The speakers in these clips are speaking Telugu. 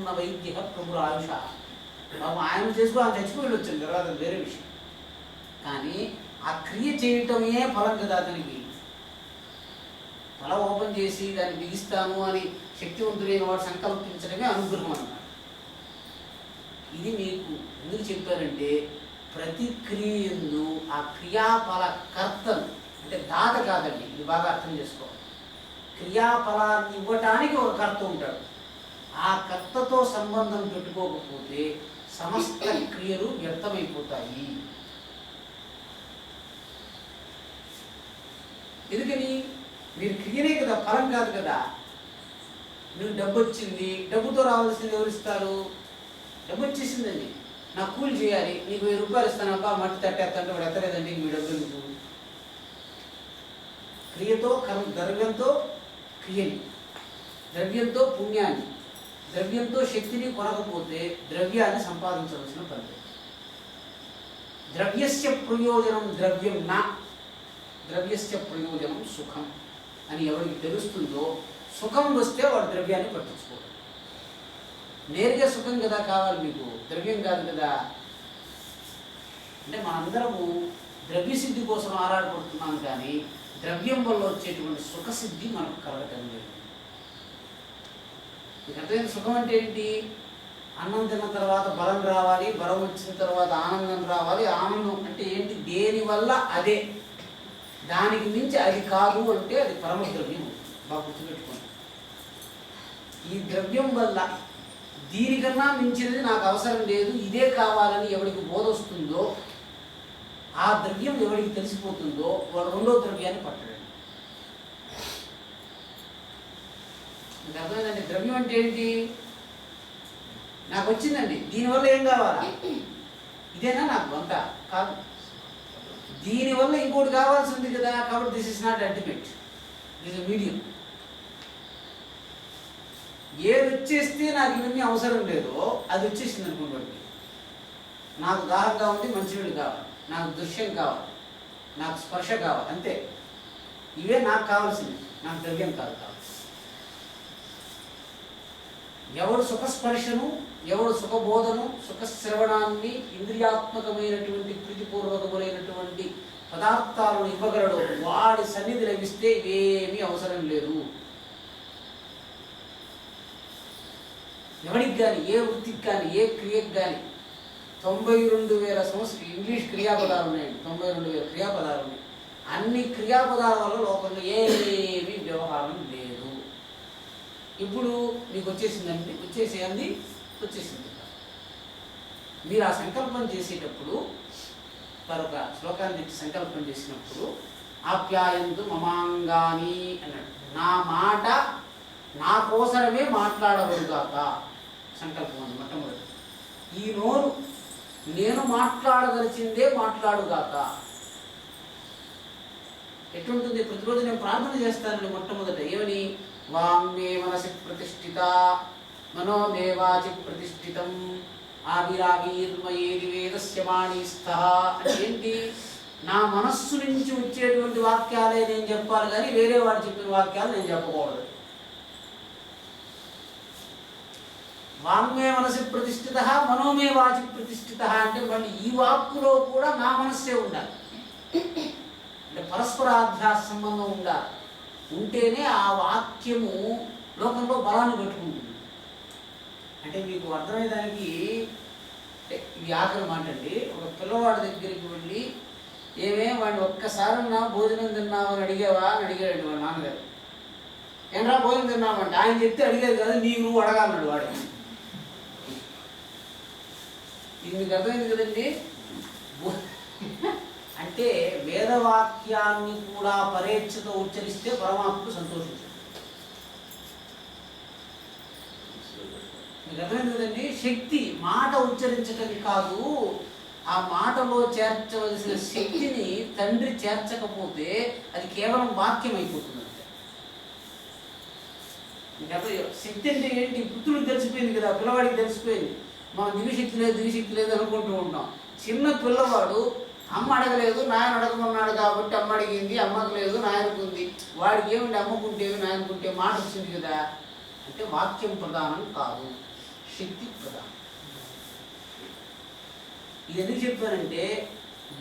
సంపూర్ణ వైద్య ప్రభుల ఆయుష. బాబు ఆయన చేసుకో ఆయన చచ్చిపోయి వచ్చింది తర్వాత వేరే విషయం. కానీ ఆ క్రియ చేయటమే ఫలం కదా అతనికి. తల ఓపెన్ చేసి దాన్ని బిగిస్తాను అని శక్తివంతుడైన వాడు సంకల్పించడమే అనుగ్రహం అన్నమాట. ఇది మీకు ఎందుకు చెప్పారంటే ప్రతి క్రియను ఆ క్రియాఫల కర్తను అంటే దాత కాదండి, ఇది బాగా అర్థం చేసుకోవాలి. క్రియాఫలాన్ని ఇవ్వటానికి ఒక కర్త ఉంటాడు. ఆ కర్తతో సంబంధం పెట్టుకోకపోతే సమస్త క్రియలు వ్యర్థమైపోతాయి. ఎందుకని? మీరు క్రియనే కదా, ఫలం కాదు కదా. నువ్వు డబ్బు వచ్చింది, డబ్బుతో రావాల్సింది ఎవరిస్తారు? డబ్బు వచ్చేసిందండి, నాకు కూలి చేయాలి, నీకు 1000 రూపాయలు ఇస్తాను, అబ్బా మట్టి తట్టేస్తాంటే వాడు ఎత్తలేదండి మీ డబ్బులు నీకు. క్రియతో ద్రవ్యంతో క్రియని, ద్రవ్యంతో పుణ్యాన్ని, ద్రవ్యంతో శక్తిని కొనకపోతే ద్రవ్యాన్ని సంపాదించవలసిన పని. ద్రవ్యస్య ప్రయోజనం ద్రవ్యం నా, ద్రవ్యస్య ప్రయోజనం సుఖం అని ఎవరికి తెలుస్తుందో సుఖం వస్తే వాడు ద్రవ్యాన్ని పట్టించుకోడు. నేరుగా సుఖం కదా కావాలి మీకు, ద్రవ్యం కాదు కదా. అంటే మనందరము ద్రవ్యసిద్ధి కోసం ఆరాటపడుతున్నాం, కానీ ద్రవ్యం వల్ల వచ్చేటువంటి సుఖసిద్ధి మనకు కలగటం లేదు. మీకు అర్థమైంది? సుఖం అంటే ఏంటి? అన్నం తిన్న తర్వాత బలం రావాలి, బలం వచ్చిన తర్వాత ఆనందం రావాలి. ఆనందం అంటే ఏంటి? దేనివల్ల అదే, దానికి మించి అది కాదు అంటే అది పరమ ద్రవ్యం. బాగా గుర్తుపెట్టుకోండి. ఈ ద్రవ్యం వల్ల దీనికన్నా మించినది నాకు అవసరం లేదు, ఇదే కావాలని ఎవరికి బోధ వస్తుందో, ఆ ద్రవ్యం ఎవరికి తెలిసిపోతుందో వాడు రెండో ద్రవ్యాన్ని పట్టడండి. మీకు అర్థమైందండి? ద్రవ్యం అంటే ఏంటి? నాకు వచ్చిందండి, దీనివల్ల ఏం కావాలా? ఇదేనా నాకు వంట కాదు, దీనివల్ల ఇంకోటి కావాల్సి ఉంది కదా, కాబట్టి this is not ultimate, this is medium. ఏది వచ్చేస్తే నాకు ఇవన్నీ అవసరం లేదో అది వచ్చేసింది అనుకోండి. నాకు దాహంగా ఉంది, మంచినీళ్ళు కావాలి, నాకు దృశ్యం కావాలి, నాకు స్పర్శ కావాలి, అంతే. ఇవే నాకు కావాల్సింది, నాకు ద్రవ్యం కాదు కావాలి. ఎవడు సుఖస్పర్శను, ఎవడు సుఖబోధను, సుఖశ్రవణాన్ని, ఇంద్రియాత్మకమైనటువంటి ప్రీతిపూర్వకమైనటువంటి పదార్థాలను ఇవ్వగలడు, వాడి సన్నిధి లభిస్తే ఇవేమీ అవసరం లేదు. ఎవరికి కానీ, ఏ వృత్తికి కానీ, ఏ క్రియకి కానీ 92,000 సంవత్సరం ఇంగ్లీష్ క్రియాపదాలు ఉన్నాయండి. 92,000 క్రియాపదాలు ఉన్నాయి. అన్ని క్రియాపదాల వల్ల లోకంలో ఏమీ వ్యవహారం లేదు. ఇప్పుడు మీకు వచ్చేసిందండి, వచ్చేసేయండి, వచ్చేసింది. మీరు ఆ సంకల్పం చేసేటప్పుడు, మరొక శ్లోకాన్ని తెచ్చి సంకల్పం చేసినప్పుడు ఆప్యాయంతు మమాంగాని అన్నాడు. నా మాట నా కోసమే మాట్లాడబడుగాక సంకల్పం అని మొట్టమొదటి. ఈ నోరు నేను మాట్లాడదలిచిందే మాట్లాడుగాక. ఎట్లుంటుంది? ప్రతిరోజు నేను ప్రార్థన చేస్తానండి మొట్టమొదట. ఏమని? వాంగ్మే మనసి ప్రతిష్ఠిత మనోమే వాచి ప్రతిష్ఠితం ఆవిరావిర్మయేది వేదస్య వాణీస్థ. అంటే ఏంటి? నా మనస్సు నుంచి వచ్చేటువంటి వాక్యాలే నేను చెప్పాలి, కానీ వేరే వాడు చెప్పిన వాక్యాలు నేను చెప్పకూడదు. వాంగ్మే మనసి ప్రతిష్ఠిత మనోమే వాచి ప్రతిష్ఠిత అంటే మళ్ళీ ఈ వాక్కులో కూడా నా మనస్సే ఉండాలి. అంటే పరస్పరాధ్యాస సంబంధం ఉండాలి. ఉంటేనే ఆ వాక్యము లోకంలో బలాన్ని పెట్టుకుంటుంది. అంటే మీకు అర్థమయ్యేదానికి ఇది ఆఖరి మాట అండి. ఒక పిల్లవాడి దగ్గరికి వెళ్ళి వాడిని ఒక్కసారి నా భోజనం తిన్నావని అడిగావా అని అడిగాడు వాడు నాన్నగారు. ఏంట్రా భోజనం తిన్నామంటే ఆయన చెప్తే అడిగేది కాదు, నువ్వు అడగాలన్నాడు వాడు. ఇది మీకు అర్థమైంది కదండి. అంటే వేదవాక్యాన్ని కూడా పరేచ్ఛతో ఉచ్చరిస్తే పరమాత్ముడు సంతోషించాడు. మీకు అర్థమైంది కదండి. శక్తి మాట ఉచ్చరించటం కాదు, ఆ మాటలో చేర్చవలసిన శక్తిని తండ్రి చేర్చకపోతే అది కేవలం వాక్యం అయిపోతుంది. అంటే శక్తి అంటే ఏంటి? పుత్రుడికి తెలిసిపోయింది కదా, పిల్లవాడికి తెలిసిపోయింది. మనం దివిశక్తి లేదు అనుకుంటూ ఉంటాం. చిన్న పిల్లవాడు అమ్మ అడగలేదు, నాయన అడగమన్నాడు కాబట్టి అమ్మ అడిగింది, అమ్మకు లేదు నాయనకు ఉంది. వాడికి ఏమిటి? అమ్మకుంటేవి నాయనకుంటే మాట వచ్చింది కదా. అంటే వాక్యం ప్రధానం కాదు, శక్తి ప్రధానం. ఇది ఎందుకు చెప్పానంటే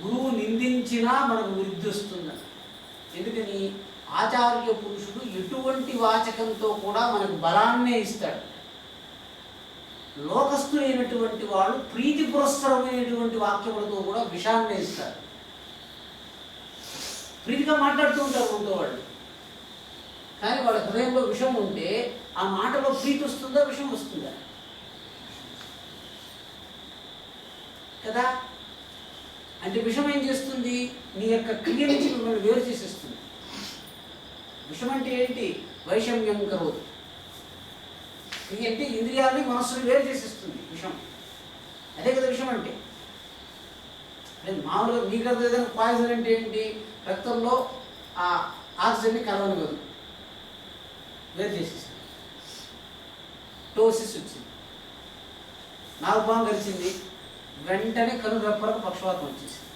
గురువు నిందించినా మనకు వృద్ధి వస్తుందని. ఎందుకని ఆచార్య పురుషుడు ఎటువంటి వాచకంతో కూడా మనకు బలాన్నే ఇస్తాడు. లోకస్తులైనటువంటి వాళ్ళు ప్రీతి పురస్సరమైనటువంటి వాక్యములతో కూడా విషాన్నే ఇస్తారు. ప్రీతిగా మాట్లాడుతూ ఉంటారు మనతో వాళ్ళు, కానీ వాళ్ళ హృదయంలో విషం ఉంటే ఆ మాటలో ప్రీతి వస్తుందా విషం వస్తుందా కదా? అంటే విషం ఏం చేస్తుంది? నీ యొక్క క్రియ నుంచి మిమ్మల్ని వేరు చేసేస్తుంది. విషం అంటే ఏంటి? వైషమ్యం కరోదు. క్రియ అంటే ఇంద్రియాలని మనస్సుని వేరు చేసేస్తుంది విషం. అదే కదా విషం అంటే. మామూలుగా మీకు ఏదైనా పాయిజన్ అంటే ఏంటి? రక్తంలో ఆ ఆక్సిజన్ని కలవనివ్వదు, వేరు చేసేస్తుంది. టోసిస్ వచ్చింది, నాగుపాము కలిసింది, వెంటనే కనురెప్పలకు పక్షవాతం వచ్చేసింది.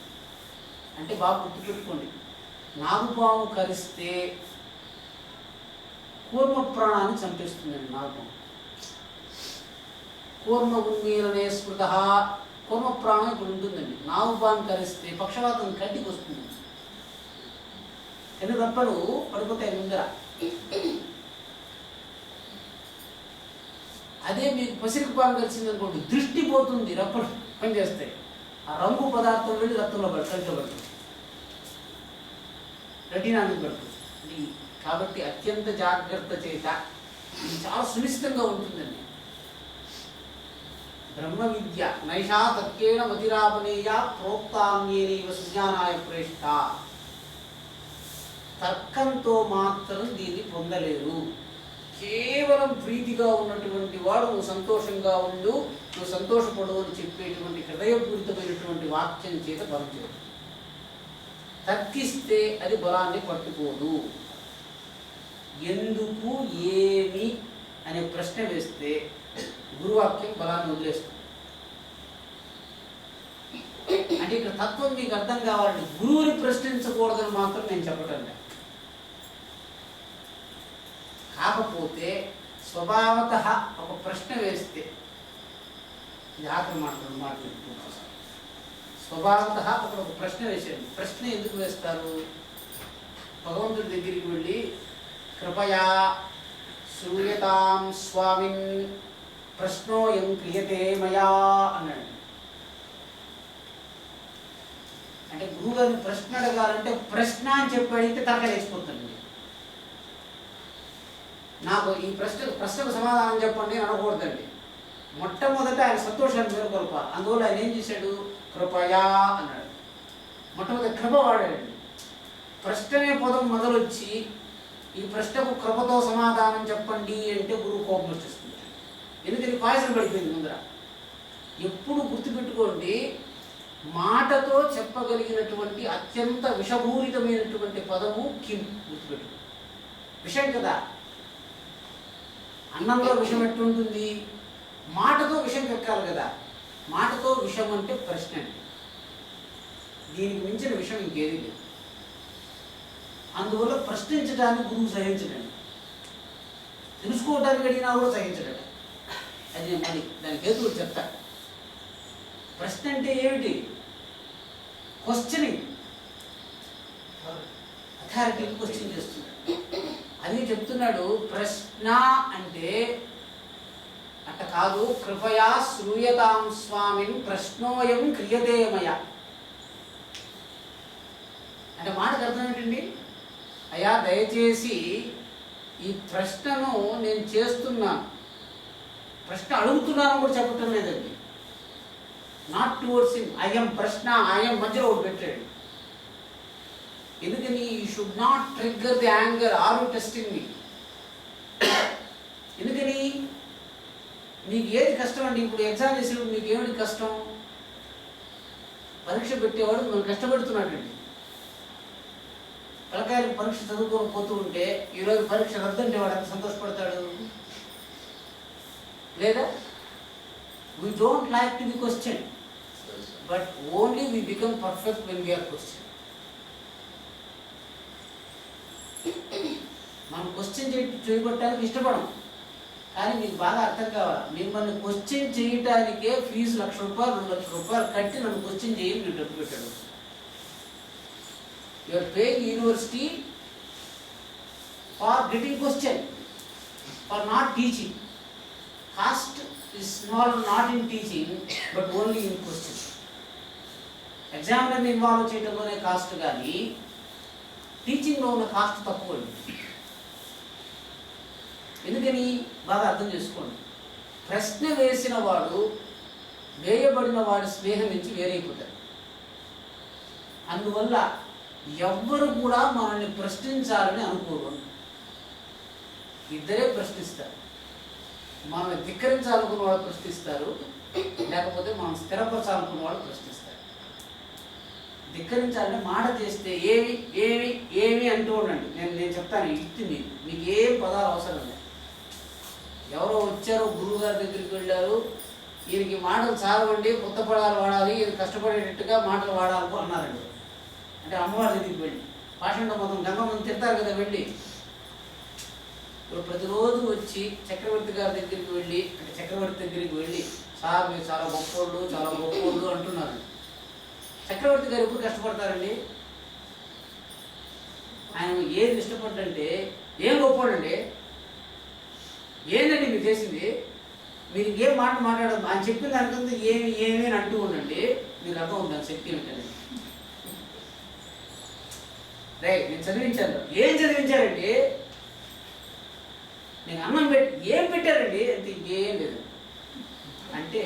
అంటే బాగా గుర్తుపెట్టుకోండి, నాగుపాము కరిస్తే కూర్మ ప్రాణాన్ని చంపేస్తుందండి నాగుపాము. కూర్మ ఉన్మీలనే స్మృత, కూర్మ ప్రాణం ఇప్పుడు ఉంటుందండి. నాగుపాము కరిస్తే పక్షవాతం కంటికి వస్తుంది, కనురెప్పలు పడిపోతాయి ముందర. అదే మీకు పసిరికి పాము కలిసిందనుకోండి, దృష్టి పోతుంది, రెప్పలు పనిచేస్తాయి, ఆ రంగు పదార్థం వెళ్ళి రక్తంలో కంట్లో పడుతుంది, రెటీనానికి పడుతుంది. కాబట్టి అత్యంత జాగ్రత్త చేత ఇది చాలా సునిశ్చితంగా ఉంటుందండి. బ్రహ్మ విద్య నైషా తర్కేణ మతిరాపనేయ ప్రోక్తాన్యేనైవ సుజ్ఞానాయ ప్రేష్ట. తర్కంతో మాత్రం దీన్ని పొందలేరు. కేవలం ప్రీతిగా ఉన్నటువంటి వాడు నువ్వు సంతోషంగా ఉండు, నువ్వు సంతోషపడు అని చెప్పేటువంటి హృదయపూరితమైనటువంటి వాక్యం చేత బలం చేయదు. తర్కిస్తే అది బలాన్ని పట్టుకోదు. ఎందుకు ఏమి అనే ప్రశ్న వేస్తే గురువాక్యం బలాన్ని వదిలేస్తుంది. అంటే ఇక్కడ తత్వం మీకు అర్థం కావాలంటే గురువుని ప్రశ్నించకూడదని మాత్రం నేను చెప్పటం లేదు. కాకపోతే స్వభావత ఒక ప్రశ్న వేస్తే, ఇది ఆఖరి మాట్లాడుకుంటున్నాను, స్వభావత ఒక ప్రశ్న వేసేయండి. ప్రశ్న ఎందుకు వేస్తారు? భగవంతుడి దగ్గరికి వెళ్ళి కృపయా శ్రూయతాం స్వామిన్ ప్రశ్నోయం క్రియతే మయా అన్నాడు. అంటే గురువుగారిని ప్రశ్న అడగాలంటే ప్రశ్న అని చెప్పి అడిగితే తరగలేసిపోతుంది. నాకు ఈ ప్రశ్నకు సమాధానం చెప్పండి అని అనకూడదండి. మొట్టమొదట ఆయన సంతోషాన్ని మేలుకొల్పాలి. అందువల్ల ఆయన ఏం చేశాడు? కృపయా అన్నాడు. మొట్టమొదటి కృప వాడాడండి. ప్రశ్ననే పదం మొదలొచ్చి ఈ ప్రశ్నకు కృపతో సమాధానం చెప్పండి అంటే గురువు కోపం వచ్చేస్తుంది. ఎందుకని పాయసం పడిపోయింది ముందర. ఎప్పుడు గుర్తుపెట్టుకోండి, మాటతో చెప్పగలిగినటువంటి అత్యంత విషపూరితమైనటువంటి పదము కిం. గుర్తుపెట్టుకో, విషయం కదా. అన్నంలో విషం ఎట్టుంటుంది? మాటతో విషం ఎక్కాలి కదా. మాటతో విషం అంటే ప్రశ్న అండి. దీనికి మించిన విషయం ఇంకేది లేదు. అందువల్ల ప్రశ్నించడానికి గురువు సహించడండి, తెలుసుకోవడానికి అడిగినా కూడా సహించడం. అది మరి దానికి హేతువులు చెప్తా. ప్రశ్న అంటే ఏమిటి? క్వశ్చనింగ్, అథారిటీని క్వశ్చన్ చేస్తున్నాడు. అది చెప్తున్నాడు. ప్రశ్న అంటే అట్ట కాదు, కృపయా శ్రూయతాం స్వామిన్ ప్రశ్నోయం క్రియతే మయా అంటే మాటకు అర్థం ఏంటండి? అయ్యా దయచేసి ఈ ప్రశ్నను నేను చేస్తున్నాను, ప్రశ్న అడుగుతున్నాను కూడా చెప్పటం లేదండి. నాట్ టువర్డ్స్ హిమ్, ఐఎం ప్రశ్న, ఐఎం మధ్యలో ఒకటి పెట్టాడు. ఎందుకని? You should not trigger the anger. Are you testing me? ఎందుకని? మీకు ఏది కష్టం అండి? ఇప్పుడు ఎగ్జామ్ చేసేప్పుడు మీకు ఏమిటి కష్టం? పరీక్ష పెట్టేవాడు మనం కష్టపెడుతున్నాడండి. పిల్లకాయలకు పరీక్ష చదువుకొని పోతూ ఉంటే ఈరోజు పరీక్ష రద్దంటే వాడు ఎంత సంతోషపడతాడు లేదా? We don't like to be question, but only we become perfect when we are question. మనం క్వశ్చన్ చేయబట్టడానికి ఇష్టపడం, కానీ మీకు బాగా అర్థం కావాలి, మిమ్మల్ని క్వశ్చన్ చేయటానికే ఫీజు ₹1,00,000 ₹2,00,000 కట్టి నన్ను క్వశ్చన్ చేయండి మీరు డబ్బు పెట్టాడు. You are paying university for getting question, for not teaching. Cost is not in teaching but only in question. ఎగ్జామినర్ని ఇన్వాల్వ్ చేయడంలోనే కాస్ట్, కానీ టీచింగ్లో ఉన్న కాస్ట్ తక్కువ. ఎందుకని బాగా అర్థం చేసుకోండి. ప్రశ్న వేసిన వాడు వేయబడిన వాడి స్నేహం నుంచి వేరైపోతాడు. అందువల్ల ఎవ్వరు కూడా మనల్ని ప్రశ్నించాలని అనుకోరు. ఇద్దరే ప్రశ్నిస్తారు. మనల్ని ధిక్కరించాలనుకున్న వాళ్ళు ప్రశ్నిస్తారు, లేకపోతే మనం స్థిరపరచాలనుకున్న వాళ్ళు ప్రశ్నిస్తారు. ధిక్కరించాలంటే మాట చేస్తే ఏమి ఏమి ఏమి అంటూ ఉండండి. నేను చెప్తాను, ఇట్టి మీకు ఏం పదాలు అవసరం లేదు. ఎవరో వచ్చారో గురువు గారి దగ్గరికి వెళ్ళారు, ఈయనకి మాటలు చాలవండి, కొత్త పదాలు వాడాలి, ఈయన కష్టపడేటట్టుగా మాటలు వాడాలి అన్నారండి. అంటే అమ్మవారి దగ్గరికి వెళ్ళి పాషండ మొత్తం గంగమ్మని తిడతారు కదా వెళ్ళి. ఇప్పుడు ప్రతిరోజు వచ్చి చక్రవర్తి గారి దగ్గరికి వెళ్ళి, అంటే చక్రవర్తి దగ్గరికి వెళ్ళి, సార్ మీరు చాలా గొప్పోళ్ళు అంటున్నారు. చక్రవర్తి గారు ఎప్పుడు కష్టపడతారండి? ఆయన ఏది ఇష్టపడ్డంటే ఏం గొప్పోడండి, ఏందండి మీరు చేసింది, మీరు ఇంకేం మాట్లాడదు, ఆయన చెప్పిన దానికంతా ఏమి ఏమి అని అంటూ ఉండండి, మీకు అర్థం అవుతుంది శక్తి ఏంటండి. రైట్, నేను చదివించాను. ఏం చదివించారండి? నేను అన్నం ఏం పెట్టారండి అంటే ఏం లేదు. అంటే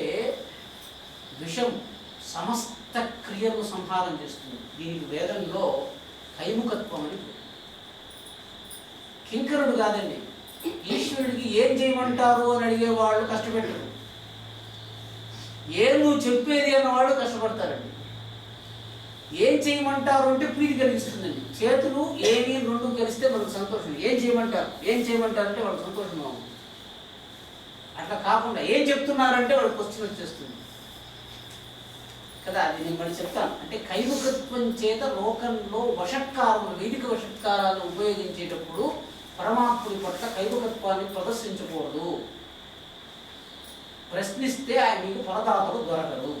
విషం సమస్త క్రియలను సంహారం చేస్తుంది. దీనికి వేదంలో కైముఖత్వం అని. కింకరుడు కాదండి, ఈశ్వరుడికి ఏం చేయమంటారు అని అడిగేవాళ్ళు కష్టపెట్టరు. ఏం నువ్వు చెప్పేది అన్నవాళ్ళు కష్టపడతారండి. ఏం చేయమంటారు అంటే ప్రీతి కలిగిస్తుందండి. చేతులు ఏమి రెండు కలిస్తే మనకు సంతోషం. ఏం చేయమంటారు అంటే వాళ్ళకి సంతోషంగా ఉంటుంది. అట్లా కాకుండా ఏం చెప్తున్నారంటే వాళ్ళకి క్వశ్చన్ వచ్చేస్తుంది కదా. అది నేను మళ్ళీ చెప్తాను. అంటే కైముఖత్వం చేత లోకంలో వషట్కారములు, వైదిక వషట్కారాలను ఉపయోగించేటప్పుడు పరమాత్ముడి పట్ల కైముఖత్వాన్ని ప్రదర్శించకూడదు. ప్రశ్నిస్తే ఆయన మీకు ఫలదాతలు దొరకడు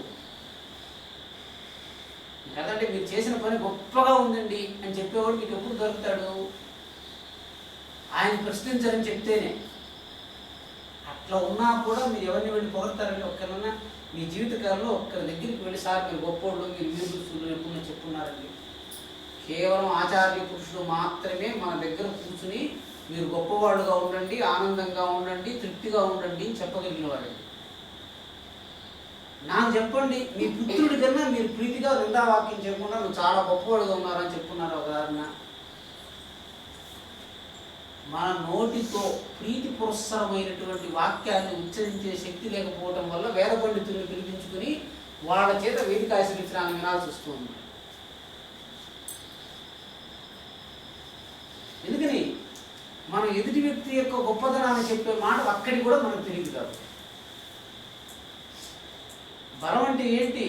కదండి. మీరు చేసిన పని గొప్పగా ఉందండి అని చెప్పేవాడు మీకు ఎప్పుడు దొరుకుతాడు? ఆయన ప్రశ్నించారని చెప్తేనే. అట్లా ఉన్నా కూడా మీరు ఎవరిని వెళ్ళి పొగడతారండి? ఒక్కరన్నా మీ జీవితకాలంలో ఒక్కరి దగ్గరికి వెళ్ళి, సార్ మీరు గొప్పోళ్ళు, మీరు వీరుడు సూర్యుడు ఎప్పుడు చెప్పున్నారండి? కేవలం ఆచార్య పురుషులు మాత్రమే మన దగ్గర కూర్చుని మీరు గొప్పవాళ్ళుగా ఉండండి, ఆనందంగా ఉండండి, తృప్తిగా ఉండండి అని చెప్పగలిగిన వాడండి. నాకు చెప్పండి, మీ పుత్రుడి కన్నా మీరు ప్రీతిగా రెండా వాక్యం చెప్పకుండా నువ్వు చాలా గొప్పవాడుగా ఉన్నారని చెప్పుకున్నారు ఉదాహరణ. మన నోటితో ప్రీతి పురస్సరమైనటువంటి వాక్యాన్ని ఉచ్చరించే శక్తి లేకపోవటం వల్ల వేద పండితుల్ని పిలిపించుకుని వాళ్ళ చేత వేదికాశీర్వచనాన్ని వినాల్సి వస్తుంది. ఎందుకని? మనం ఎదుటి వ్యక్తి యొక్క గొప్పతనాన్ని చెప్పే మాట అక్కడికి కూడా మనకు తెలియదు కాదు. బలం అంటే ఏంటి?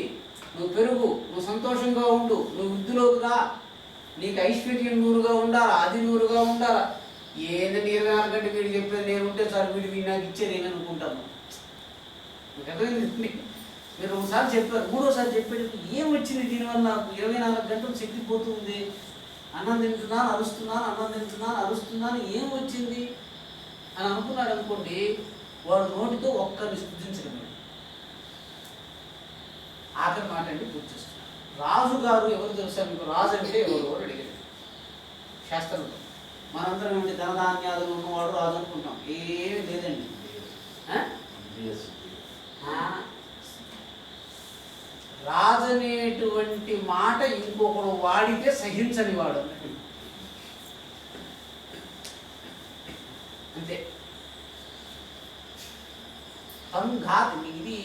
నువ్వు పెరుగు, నువ్వు సంతోషంగా ఉండు, నువ్వు వృద్ధిలోగా, నీకు ఐశ్వర్యం నూరుగా ఉండాలా, అది నూరుగా ఉండాలా. ఏంటంటే 24 గంటలు వీడు చెప్పేది నేను ఉంటే సార్ వీడు నాకు ఇచ్చేది నేను అనుకుంటాను. మీకు అర్థమైంది? మీరు 2 సార్లు చెప్పారు, 3వ సారి చెప్పేటప్పుడు ఏం వచ్చింది దీనివల్ల? నాకు 24 గంటలు శక్తి పోతుంది. అన్నం తింటున్నాను అరుస్తున్నాను, ఏం వచ్చింది అని అనుకున్నాడు అనుకోండి, వాడు నోటితో ఒక్కరిని స్తుతించడమే. ఆఖరి మాట అండి పూర్తి చేస్తున్నారు. రాజుగారు ఎవరు తెలుసా మీకు? రాజు అంటే ఎవరు అడిగారు శాస్త్రంలో. మనందరం ఏంటి, ధనధాన్యాలు ఉన్నవాడు రాజు అనుకుంటాం. ఏమీ లేదండి. రాజు అనేటువంటి మాట ఇంకొకడు వాడితే సహించని వాడు అన్నట్టు. అంతే. ఇది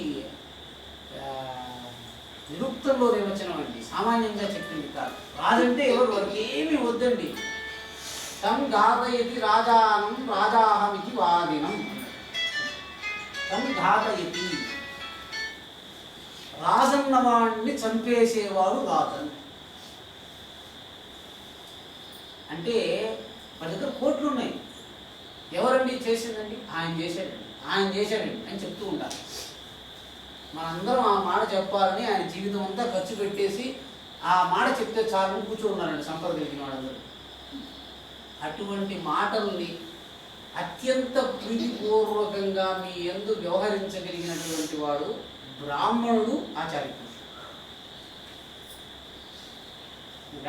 నిరుక్తంలో నిర్వచనం అండి, సామాన్యంగా చెప్పింది కాదు. రాజంటే ఎవరు? వారికి ఏమీ వద్దండి. తం ఘాతయతి రాజానం రాజాహమితి వాదినం. తం ఘాతయతి, రాజన్నవాణ్ణి చంపేసేవాడు రాజన్. అంటే మన దగ్గర కోట్లు ఉన్నాయి. ఎవరండి చేసిందండి? ఆయన చేశాడండి. ఆయన చేశాడండి అని చెప్తూ ఉంటారు. మనందరం ఆ మాట చెప్పాలని ఆయన జీవితం అంతా ఖర్చు పెట్టేసి ఆ మాట చెప్తే చాలని కూర్చోన్నారండి సంపద కలిగిన వాళ్ళందరూ. అటువంటి మాటల్ని అత్యంత ప్రీతిపూర్వకంగా మీ యందు వ్యవహరించగలిగినటువంటి వాడు బ్రాహ్మణుడు ఆచార్య పురుషుడు.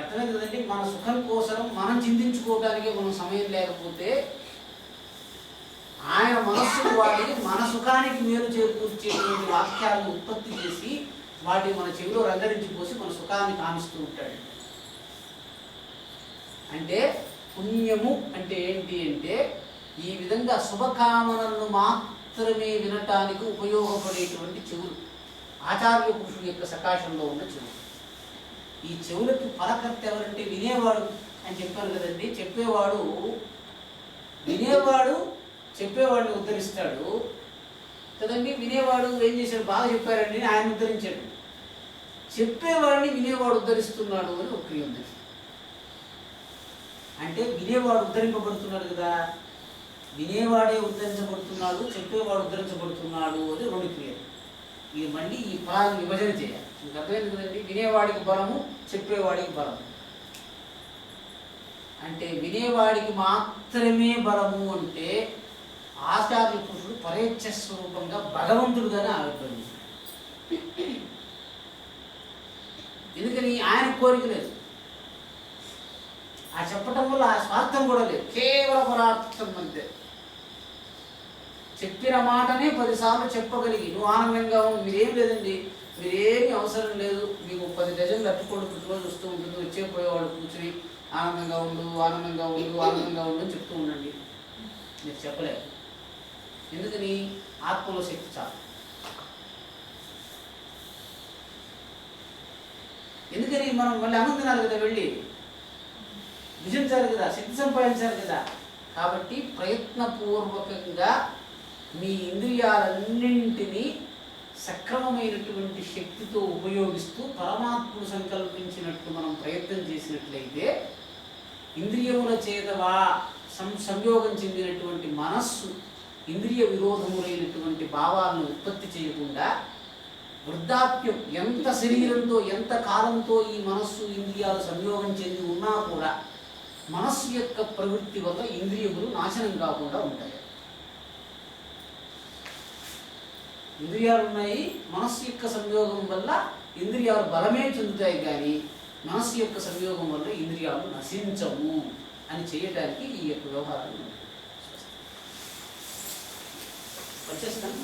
అర్థమైంది కదండి. మన సుఖం కోసం మనం చింతించుకోవడానికి మనం సమయం లేకపోతే ఆయన మనస్సుకు వాడి మన సుఖానికి మేలు చేకూర్చేటువంటి వాక్యాలను ఉత్పత్తి చేసి వాటిని మన చెవిలో రంగరించిపోసి మన సుఖాన్ని కామిస్తూ ఉంటాడు. అంటే పుణ్యము అంటే ఏంటి అంటే ఈ విధంగా శుభకామనలను మాత్రమే వినటానికి ఉపయోగపడేటువంటి చెవులు, ఆచార్య పురుషుడు యొక్క సకాశంలో ఉన్న చెవులు. ఈ చెవులకి ఫలకర్త ఎవరంటే వినేవాడు అని చెప్పాను కదండి. వినేవాడు చెప్పేవాడిని ఉద్ధరిస్తాడు కదండి. వినేవాడు ఏం చేశాడు, బాగా చెప్పారండి ఆయన ఉద్ధరించాడు. చెప్పేవాడిని వినేవాడు ఉద్ధరిస్తున్నాడు అని ఒక క్రియ ఉంది. అంటే వినేవాడు ఉద్ధరింపబడుతున్నాడు కదా, వినేవాడే ఉద్ధరించబడుతున్నాడు, చెప్పేవాడు ఉద్ధరించబడుతున్నాడు అని రెండు క్రియలు. ఇది మళ్ళీ ఈ ఫలాన్ని విభజన చేయాలి. మీకు అర్థమైంది కదండి. వినేవాడికి బలము, చెప్పేవాడికి బలము. అంటే వినేవాడికి మాత్రమే బలము అంటే ఆచార్య పురుషుడు పరేచ్ఛ స్వరూపంగా భగవంతుడుగానే ఆవిర్భవించాడు. ఎందుకని ఆయన కోరిక లేదు, ఆ చెప్పటం వల్ల ఆ స్వార్థం కూడా లేదు, కేవల పరార్థం అంతే. చెప్పిన మాటనే 10 సార్లు చెప్పగలిగి నువ్వు ఆనందంగా ఉండు, మీరేం లేదండి, మీరేమీ అవసరం లేదు, మీకు 10 డజన్లు అట్టుకోండి ప్రతిరోజు వస్తూ ఉంటుంది, వచ్చే పోయేవాళ్ళు కూర్చుని ఆనందంగా ఉండు ఆనందంగా ఉండు ఆనందంగా ఉండు అని చెప్తూ ఉండండి. మీరు చెప్పలేదు. ఎందుకని ఆత్మలో శక్తి చాలు. ఎందుకని మనం మళ్ళీ అన్నం తినాలి కదా, వెళ్ళి భుజించాలి కదా, శక్తి సంపాదించాలి కదా. కాబట్టి ప్రయత్నపూర్వకంగా మీ ఇంద్రియాలన్నింటినీ సక్రమమైనటువంటి శక్తితో ఉపయోగిస్తూ పరమాత్ముడు సంకల్పించినట్టు మనం ప్రయత్నం చేసినట్లయితే ఇంద్రియముల చేతవా సంయోగం చెందినటువంటి మనస్సు ఇంద్రియ విరోధములైనటువంటి భావాలను ఉత్పత్తి చేయకుండా వృద్ధాప్యం ఎంత శరీరంతో ఎంత కాలంతో ఈ మనస్సు ఇంద్రియాలు సంయోగం చెంది ఉన్నా కూడా మనస్సు యొక్క ప్రవృత్తి వల్ల ఇంద్రియములు నాశనం కాకుండా ఉంటాయి. ఇంద్రియాలు ఉన్నాయి, మనస్సు యొక్క సంయోగం వల్ల ఇంద్రియాలు బలమే చెందుతాయి, కానీ మనస్సు యొక్క సంయోగం వల్ల ఇంద్రియాలు నశించము అని చేయడానికి ఈ యొక్క వ్యవహారాలు వచ్చేస్తాను.